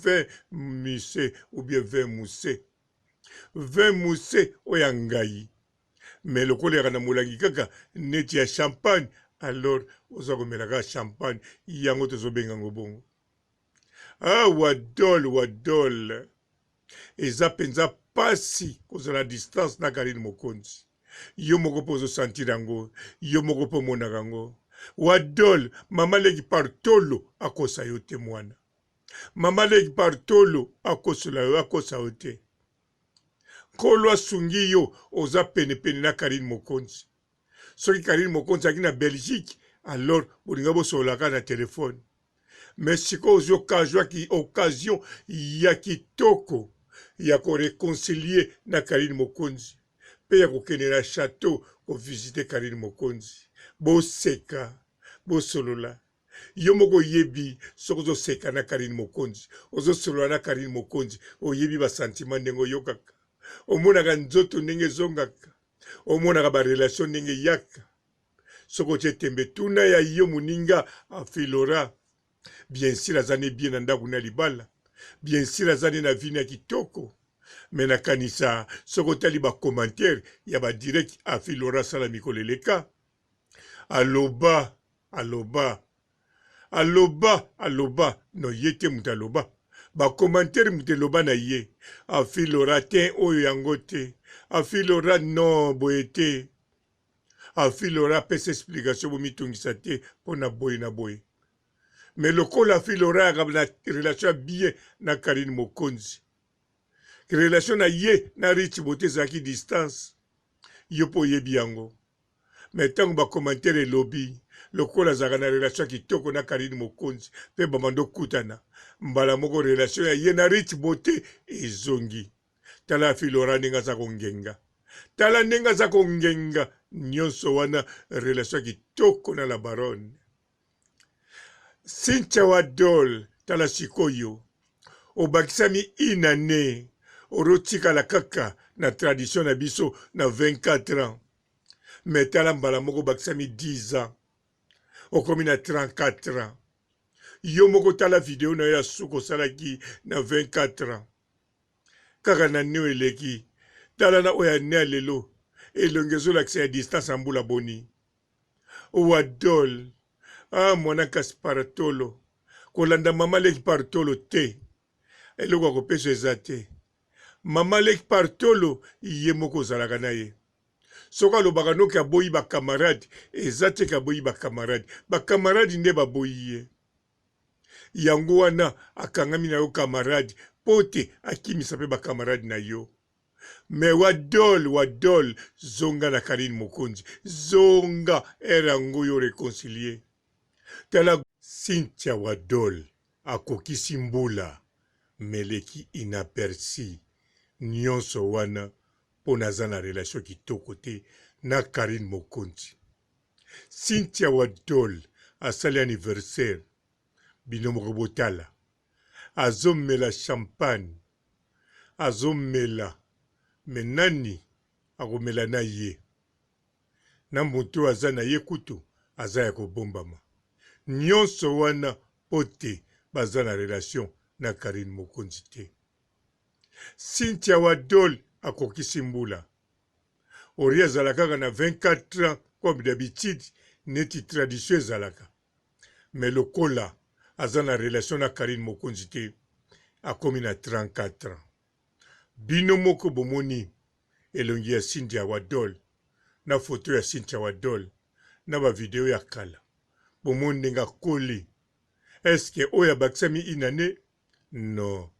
20 moussé ou bien 20 moussé. 20 moussé oyangai. Mais le colère na moulagi kaka neti ya champagne. Alors, oza komelaka champagne. Yango tozobengango bongo. Ah, wadol. Eza penza pasi kozala distance na Karine Mokonzi. Yo moko po ozosentir yango. Yo moko po omonaka yango. Wadol, mama leki partolo akosa yo te mwana. Mama leki partolo akosola yo akosa yo te. Kolo asungi yo oza pene na Karine Mokonzi. Soki Karine Mokonzi aki na Belgique, alors bolinga bosolaka na telefone. Mais siko ozo occasion ya kitoko ya ko réconcilier na Karine Mokonzi. Pe ya kokende na château ko visiter Karine Mokonzi. Boseka, bosolola. Yo moko yebi soko ozo seka na Karine Mokonzi. Ozo solola na Karine Mokonzi. Oyebi ba sentiment ndengo yokaka. Omonaka nzoto ndenge zongaka. Omonaka ba relation ndenge yaka. Soko tembe tuna ya yo muninga afilora. Bien sûr azane bien na ndako na libala. Bien sûr azane na vini ya kitoko. Mais na kanisa soko tali ba commentaire ya ba direct afilora sala mikoleleka. Aloba. No yete mutaloba. Ba commentaire muteloba na ye. Afilora ten oyo yango te. Afilora non boyete. Afilora pese explication bo mitungisa te pona boye na boye. Mais le col afilora na relation bien na Karine Mokonzi. Relation na ye na Rich Bote zaki distance. Yo po yebi yango. Mais tango ba commentaire lobby. Le col azaka na relation kitoko na Karine Mokonzi. Pe bamando kutana. Mbala moko relation ya ye na Rich Bote ezongi. Tala afilora ninga za kongenga. Tala ninga za kongenga. Nyonso wana relation kitoko na la baronne. Cynthia Wadol tala sikoyo. Obakisami inane. Orotika la kaka na tradition na biso na 24 ans. Mais tala mbala moko bakisami 10 ans. Okomi na 34 ans. Yo moko tala video na ya suko salaki na 24 ans. Kaka na neo eleki. Tala na oya ne lelo. Elongezo lakse ya distance ambula boni. Wadol. Ah, mwana kasi partolo. Kolanda mama leki partolo te. Eloko kopesho eza te. Mama leki partolo iye moko zalaka na ye. Soka lobaka noki aboyi ba camarade. Eza te kaboyi ba camarade. Ba camarade nde baboyi ye. Yango wana akangami na yo camarade. Pote akimisa pe ba camarade na yo. Mais wadol, zonga na Karine Mokonzi. Zonga erango yo réconcilier. Tala Cynthia Wadol akokisi mbula meleki inaperci nyonso wana pona zana relation kitoko te na Karine Mokonzi. Cynthia Wadol asali anniversaire binomo kobotala. Azomela champagne. Azomela menani akomela na ye. Na moto aza na ye kutu aza ya kobombama. Nyonso wana pote baza na relation na Karine Mokonzi te. Cynthia Wadol akokisi mbula. Ori azalaka na 24 ans comme d'habitude neti tradition ezalaka. Mais lokola aza na relation na Karine Mokonzi te akomi na 34 ans. Bino moko bomoni elongi ya Cynthia Wadol na foto ya Cynthia Wadol na ba video ya kala. Bomoni ndenga koli. Eske oya baksami inane? No.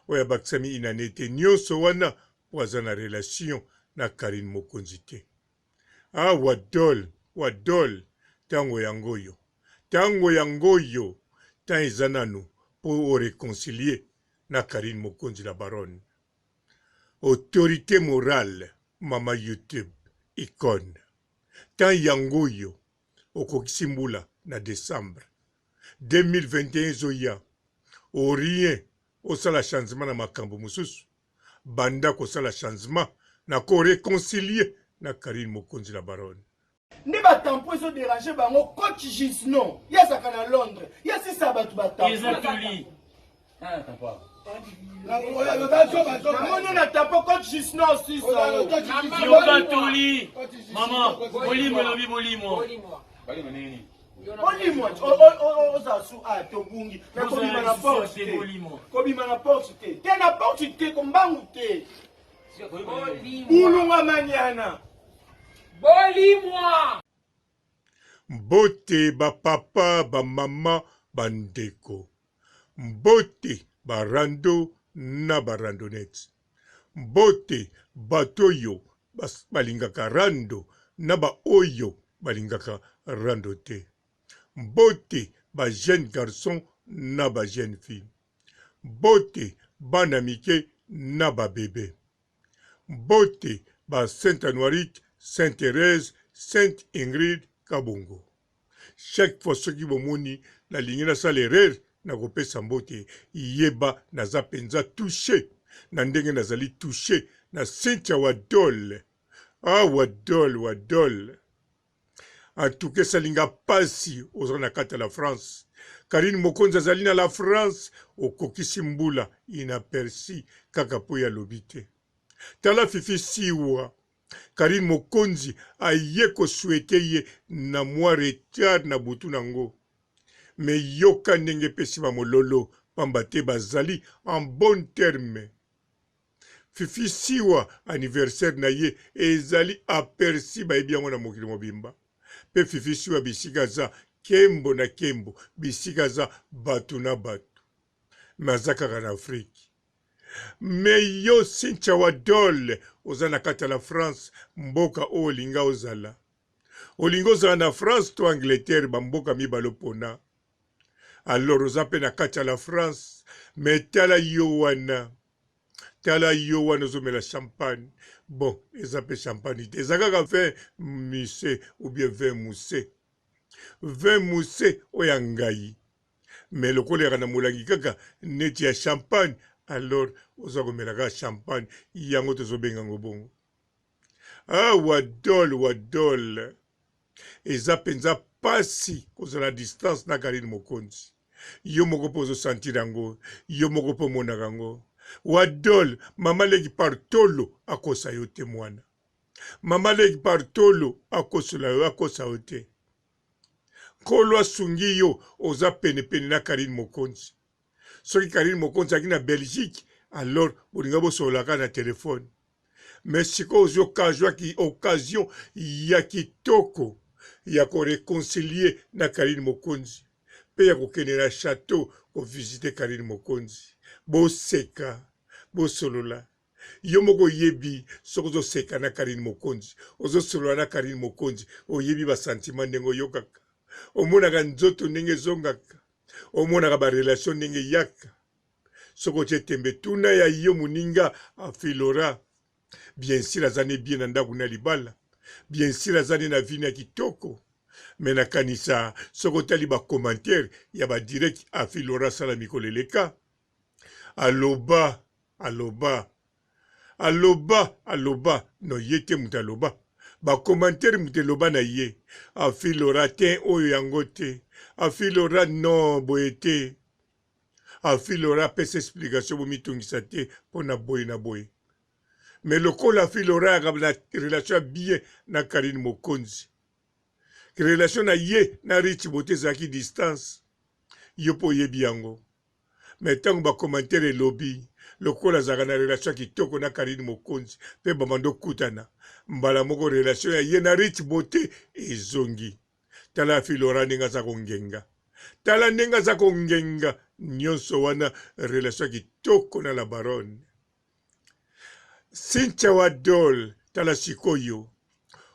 Oya baksami inane te. Nyonso wana waza na relation na Karine Mokonzi te. Ah, Wadol. Tango yangoyo. Tan ezanano po réconcilier na Karine Mokonzi la baronne. Autorité morale, mama YouTube, icône. Tan yangoyo, okokisi mbula na décembre 2021 zoya. Orien, osala changement na makambo mususu. Banda kosala changement na ko réconcilier na Karine Mokonzi la baronne. Ne ba tampo so déranger bango coach Gisnon. Ya saka na Londres. Ya si sabatu ba tampo. namoni na tapo coach justin aussi Yokatoli. Mama, bolimo elobi bolimo. olimo ozasu tobungi kobima na porte te kobima na porte te te na porte te kombangu te bulunga maniana Bolimwa. Mbote bapapa bamama bandeko, mbote barando na barandonete, mbote batoyo balingaka rando na baoyo balingaka rando te, mbote ba jeune garçon na ba jeune fille, mbote bana mike na ba bébé, mbote ba Sainte Anoirite, Sainte Thérèse, Sainte Ingrid Kabongo. Chaque fois soki bomoni na lingi na sala erreur na kopesa mbote yeba naza penza touché na ndenge nazali touché na Cynthia Wadol. Ah Wadol. En tout cas salinga pasi ozala na kati la France. Karine Mokonzi azali na la France okokisi mbula inaperci kaka po ya lobi te. Tala Fifi Siwa Karine Mokonzi aye koswete ye na mwa retard na butu nango. Me yoka ndenge pesi ba mololo pamba te bazali en bon terme. Fifi Siwa anniversaire na ye ezali aperci bayebi yango na mokili mobimba. Pe Fifi Siwa bisika za kembo na kembo, bisika za batu na batu. Maza kaka na Afrique. Me yo Cynthia Wadol oza na kati la France mboka o olinga ozala. Olinga ozala na France to Angleterre bamboka mibalo pona. Alors oza pe na kati la France me tala yo wana ozomela champagne. Bon, eza pe champagne te. Eza kaka vin moussé ou bien vin moussé. Vin moussé oya ngai. Me lokolera na molangi kaka neti ya champagne. Alors, oza komelaka champagne, yango tozobenga ngo bongo. Ah, Wadol. Eza penza pasi kozala distance na Karine Mokonzi. Yo moko po ozosentir yango, yo moko po omonaka yango. Wadol, mama leki partolo akosa yo te mwana. Mama leki partolo akosola yo akosa yo te. Kolo asungi yo oza pene na Karine Mokonzi. Soki Karine Mokonzi aki na Belgique, alors bolinga bosolaka na telefone. Mais siko ozwi occasion ya kitoko ya koreconcilier na Karine Mokonzi. Pe ya kokende na château kovisite Karine Mokonzi. Boseka, bosolola. Yo moko yebi soko ozoseka na Karine Mokonzi. Ozosolola na Karine Mokonzi. Oyebi ba sentiment ndenge oyokaka. Omonaka nzoto ndenge ezongaka. Omonaka ba relation ndenge yaka. Soko tembe tuna ya yo muninga afilora. Bien sûr azane bien na ndako na libala. Bien sûr azane na vina ya kitoko. Mais na kanisa soko tali ba commentaire ya ba direct afilora sala mikoleleka. Aloba. No yete mutaloba. Ba commentaire muteloba na ye. Afilora ten oyo yango te. Afilora non boyete. Afilora pesa explication bomitungisa te pona boye na boye. Mais lokola Afilora na relation bien na Karine Mokonzi. Relation na ye na Rich Bote zaki distance. Yo po yebi yango. Mais tango ba commentaire lobby. Lokola zaka na relation kitoko na Karine Mokonzi. Pe bamando kutana. Mbala moko relation ya ye na Rich Bote ezongi. Tala Afilora ninga za kongenga. Tala ninga za kongenga. Nyonso wana relation kitoko na la baronne. Cynthia Wadol tala sikoyo.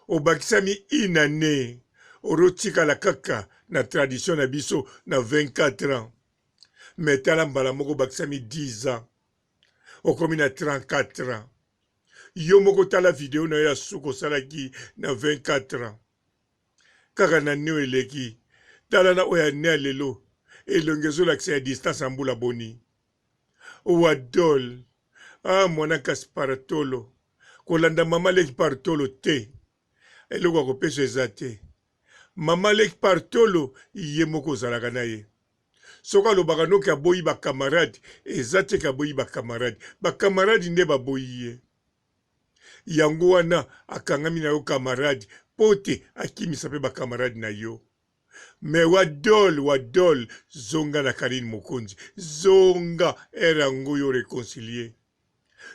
Obakisami inane. Orotika la kaka na tradition na biso na 24 ans. Mais tala mbala moko bakisami 10 ans. Okomi na 34 ans. Yo moko tala video na ya suko salaki na 24 ans. Kaka na neo eleki. Tala na oya ne lelo. Elongezo lakse ya distance ambula boni. Wadol. Ah, mwana kasi paratolo. Kolanda mama leki partolo te. Eloko akopeswa eza te. Mama leki partolo iye moko ozalaka na ye. soka alobaka noki aboyi bakamarade eza te ke aboyi bakamarade nde baboyi ye yango wana akangami na yo kamarade mpo te akimisa mpe bakamarade na yo me wadol zonga na Karine Mokonzi zonga ere yango yo réconcilier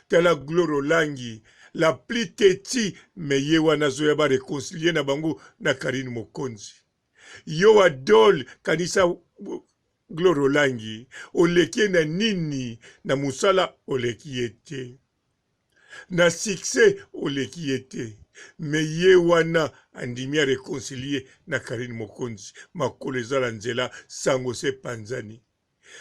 tala Gloire Olangi la plus teti me ye wana zoya ba réconcilier na bango na Karine Mokonzi yo wadol kanisa Gloire Olangi oleki na nini na musala oleki ete na succès oleki ete me ye wana andimi a réconcilier na Karine Mokonzi makolo ezala nzela sango se panzani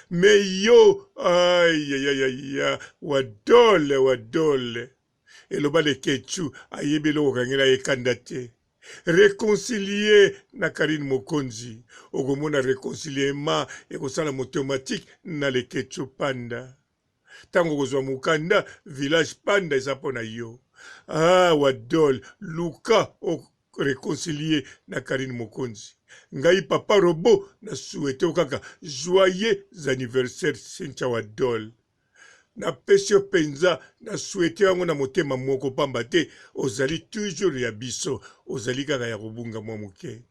me yo ayayaya wadole eloba le kechu ayebeli okangela ekanda te réconcilier na Karine Mokonzi okomona réconciliement ekosala automatique na le kechu panda tango kozwa mukanda village panda eza mpona yo wadol luka o réconcilier na Karine Mokonzi ngai papa robo na souhaite kaka joyeux anniversaire Cynthia Wadol na pesio penza na souhaite yango na motema moko pamba te ozali toujours ya biso ozali kaka ya kobunga mwa muke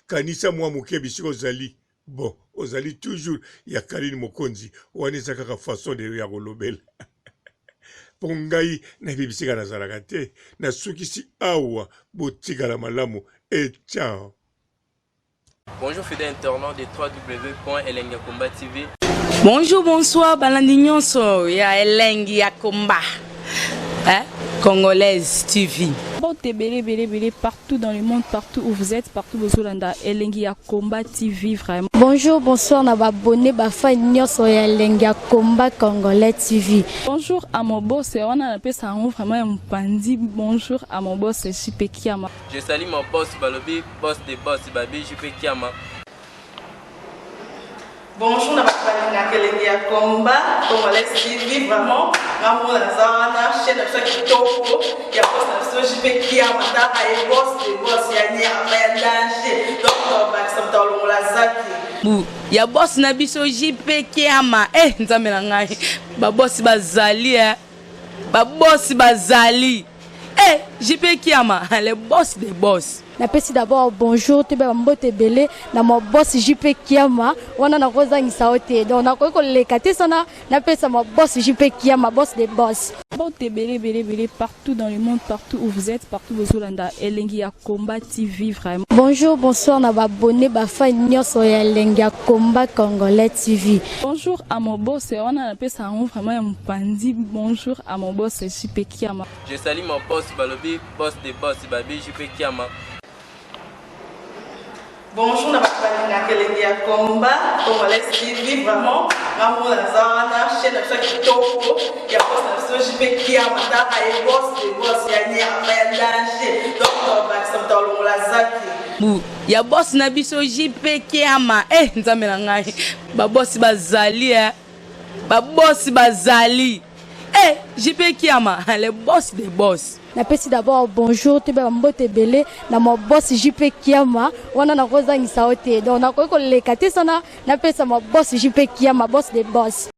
kanisa mwa muke bisiko ozali bon ozali toujours ya Karine Mokonzi wana eza kaka façon de ya kolobela mpo ngai nayebisika nazalaka te nasukisi awa botikala malamu ciao. Bonjour fidèles internautes de www.elengiakomba TV. Bonjour, bonsoir, balandi nyonso ya Elengi ya Komba. Congolaise TV. Bon, belé partout dans le monde, partout où vous êtes, partout où vous êtes, Elengi ya Komba TV vraiment. Bonjour, bonsoir, na abonné ba fa nyonso ya Elengi ya Komba Congolais TV. Bonjour à mon boss, on a appelé ça vraiment un pandi. Bonjour à mon boss, JP Kiama. Je salue mon boss Balobi, boss de boss Babi, JP Kiama. Bonjour, na Elengi ya Komba Congolais TV vraiment. Ngamo na zana chaîne ça qui toko ya boss na JP Kiama ta ay boss de boss ya nya ya danger. Donc ba samta longola zaki. Ya boss na biso JP Kiama nzambe na ngai ba boss bazali ba boss bazali JP Kiama le boss des boss. Napesi d'abord bonjour te ba mbote belé na mo boss JP Kiama wana na kozangisa ote donc na ko lekate sana napesa mo boss JP Kiama boss des boss. Bon, belé partout dans le monde, partout où vous êtes, partout où vous êtes, Elengi ya Komba TV vraiment. Bonjour, bonsoir, na abonné ba fa nyonso ya Elengi ya Komba Congolais TV. Bonjour à mon boss, on a appelé ça vraiment un pandi. Bonjour à mon boss JP Kiama. Je salue mon boss Balobi, boss de boss Babi, JP Kiama. Bonjour, na Elengi ya Komba Congolais TV vraiment. Ngamo na zana chaîne ça qui toko ya boss na JP Kiama ta ay boss de boss ya nya ya danger. Donc ba samta longola zaki. Ya boss na biso JP Kiama nzambe na ngai ba boss bazali ba boss bazali JP Kiama le boss des boss. Napesi d'abord bonjour te ba mbote belé na mo boss JP Kiama wana na kozangisa ote donc na ko lekate sana napesa mo boss JP Kiama boss des boss.